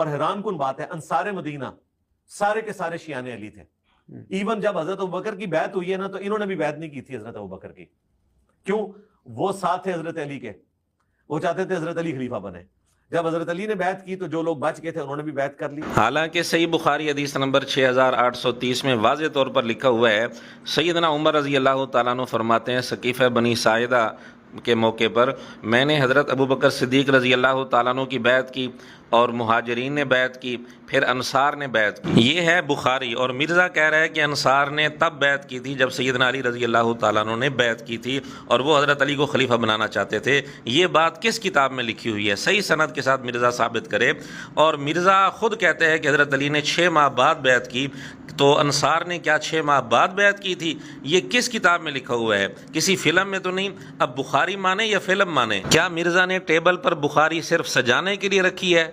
और हैरान कुन बात है, अंसार मदीना सारे के सारे शियाने अली थे। इवन जब हजरत अबू बकर की बैत हुई है ना, तो इन्होंने भी बैत नहीं की थी हजरत अबू बकर की। क्यों? वो साथ थे हजरत अली के, वो चाहते थे हजरत अली खलीफा बने। जब हजरत अली ने बैत की तो जो लोग बच गए थे उन्होंने भी बैत कर ली। हालांकि सही बुखारी हदीस नंबर 6830 में वाज़े तौर पर लिखा हुआ है, सैयदना उमर रज़ी अल्लाह तआला अन्हु फरमाते हैं, सकीफ़ा बनी साइदा के मौके पर मैंने हज़रत अबू बकर सिद्दीक़ रज़ी अल्लाह तआला अन्हु की बैत की और मुहाजिरीन ने बैत की, फिर अंसार ने बैत की। ये है बुखारी। और मिर्ज़ा कह रहा है कि अंसार ने तब बैत की थी जब सैयदना अली रज़ी अल्लाह तआला अन्हु ने बैत की थी और वो हज़रत अली को खलीफा बनाना चाहते थे। ये बात किस किताब में लिखी हुई है? सही सनद के साथ मिर्ज़ा साबित करे। और मिर्ज़ा ख़ुद कहते हैं कि हज़रत अली ने 6 माह बाद बैत की, तो अंसार ने क्या 6 माह बाद बैत की थी? ये किस किताब में लिखा हुआ है? किसी फिल्म में तो नहीं। अब बुखारी माने या फिल्म माने? क्या मिर्ज़ा ने टेबल पर बुखारी सिर्फ सजाने के लिए रखी है?